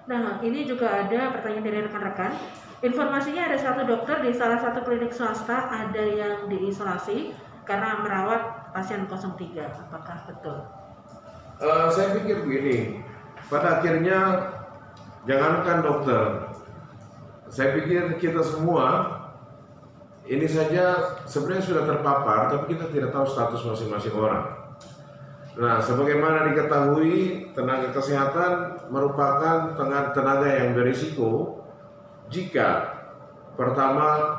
Nah, ini juga ada pertanyaan dari rekan-rekan. Informasinya ada satu dokter di salah satu klinik swasta ada yang diisolasi karena merawat pasien 03. Apakah betul? Saya pikir begini, pada akhirnya jangankan dokter, saya pikir kita semua ini saja sebenarnya sudah terpapar, tapi kita tidak tahu status masing-masing orang. Nah, sebagaimana diketahui, tenaga kesehatan merupakan tenaga yang berisiko jika pertama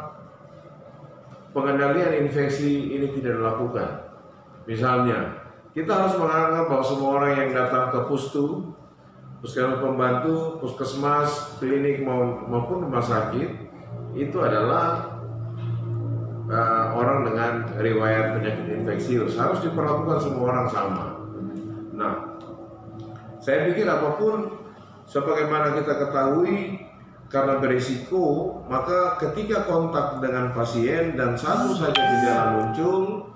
pengendalian infeksi ini tidak dilakukan. Misalnya, kita harus menganggap bahwa semua orang yang datang ke puskesmas pembantu, puskesmas, klinik maupun rumah sakit itu adalah orang dengan riwayat penyakit infeksius, harus diperlakukan semua orang sama. Nah, saya pikir apapun sebagaimana kita ketahui karena berisiko, maka ketika kontak dengan pasien dan satu saja gejala muncul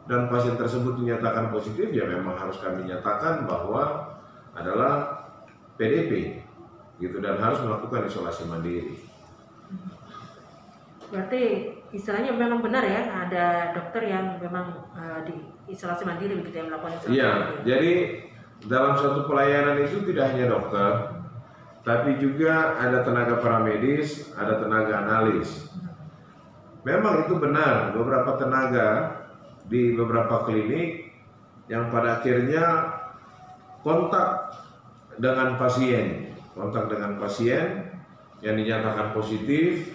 dan pasien tersebut dinyatakan positif, ya memang harus kami nyatakan bahwa adalah PDP gitu, dan harus melakukan isolasi mandiri. Berarti istilahnya memang benar ya, ada dokter yang memang di isolasi mandiri begitu yang melakukan isolasi mandiri. Jadi dalam suatu pelayanan itu tidak hanya dokter, tapi juga ada tenaga paramedis, ada tenaga analis. Memang itu benar, beberapa tenaga di beberapa klinik yang pada akhirnya kontak dengan pasien yang dinyatakan positif,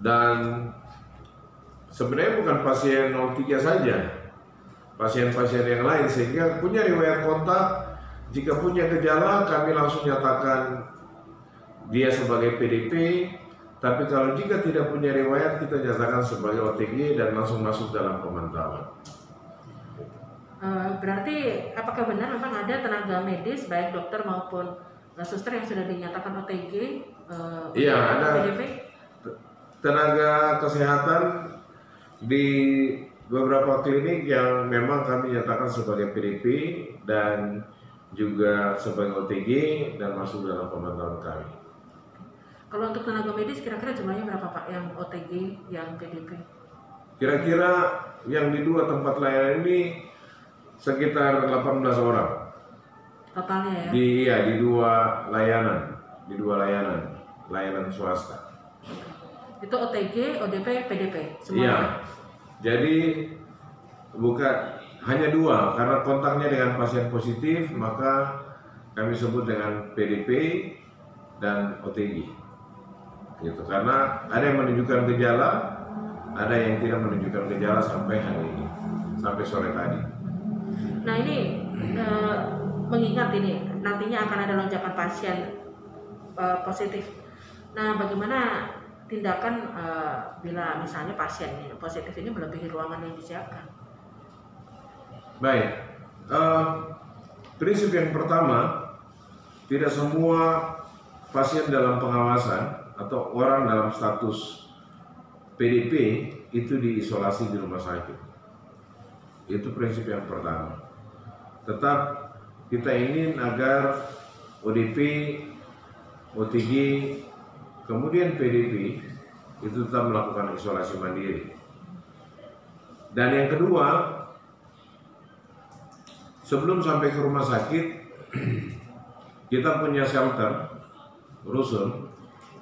dan sebenarnya bukan pasien 03 saja, pasien-pasien yang lain, sehingga punya riwayat kontak. Jika punya gejala, kami langsung nyatakan dia sebagai PDP, tapi kalau jika tidak punya riwayat, kita nyatakan sebagai OTG dan langsung masuk dalam pemantauan. Berarti apakah benar memang ada tenaga medis, baik dokter maupun suster yang sudah dinyatakan OTG? Iya, ada PDP? Tenaga kesehatan di beberapa klinik yang memang kami nyatakan sebagai PDP dan juga sebagai OTG dan masuk dalam pemantauan kami. Kalau untuk tenaga medis kira-kira jumlahnya berapa Pak yang OTG, yang PDP? Kira-kira yang di dua tempat layanan ini sekitar 18 orang. Totalnya ya? Di dua layanan swasta. Itu OTG, ODP, PDP semua. Iya. Jadi bukan hanya dua, karena kontaknya dengan pasien positif, maka kami sebut dengan PDP dan OTG. Gitu. Karena ada yang menunjukkan gejala, ada yang tidak menunjukkan gejala sampai hari ini, sampai sore tadi. Nah ini mengingat ini nantinya akan ada lonjakan pasien positif. Nah bagaimana tindakan bila misalnya pasien positif ini melebihi ruangan yang disiapkan? Baik, prinsip yang pertama, tidak semua pasien dalam pengawasan atau orang dalam status PDP itu diisolasi di rumah sakit. Itu prinsip yang pertama. Tetap kita ingin agar ODP, OTG, kemudian PDP itu tetap melakukan isolasi mandiri. Dan yang kedua, sebelum sampai ke rumah sakit, kita punya shelter rusun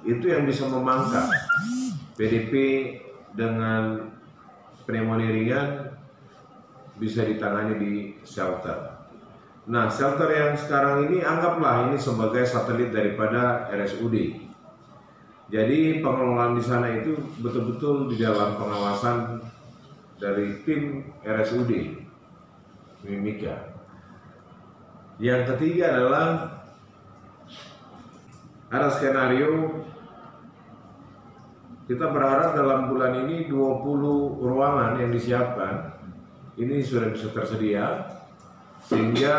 itu yang bisa memangkas PDP dengan pneumonia ringan, bisa ditangani di shelter. Nah, shelter yang sekarang ini anggaplah ini sebagai satelit daripada RSUD. Jadi pengelolaan di sana itu betul-betul di dalam pengawasan dari tim RSUD Mimika. Yang ketiga adalah ada skenario kita berharap dalam bulan ini 20 ruangan yang disiapkan ini sudah bisa tersedia, sehingga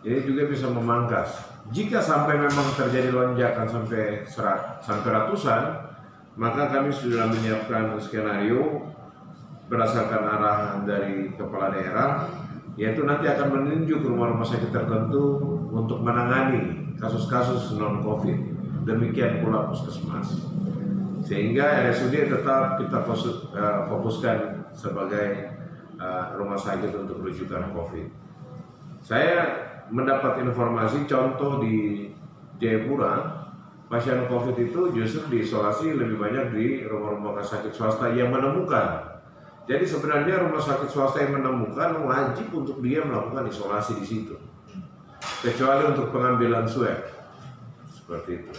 ini juga bisa memangkas. Jika sampai memang terjadi lonjakan sampai ratusan, maka kami sudah menyiapkan skenario berdasarkan arahan dari kepala daerah, yaitu nanti akan menunjuk rumah-rumah sakit tertentu untuk menangani kasus-kasus non-COVID. Demikian pula puskesmas. Sehingga RSUD tetap kita fokuskan sebagai rumah sakit untuk rujukan COVID. Saya mendapat informasi contoh di Jayapura, pasien COVID itu justru diisolasi lebih banyak di rumah-rumah sakit swasta yang menemukan. Jadi sebenarnya rumah sakit swasta yang menemukan wajib untuk dia melakukan isolasi di situ, kecuali untuk pengambilan swab seperti itu.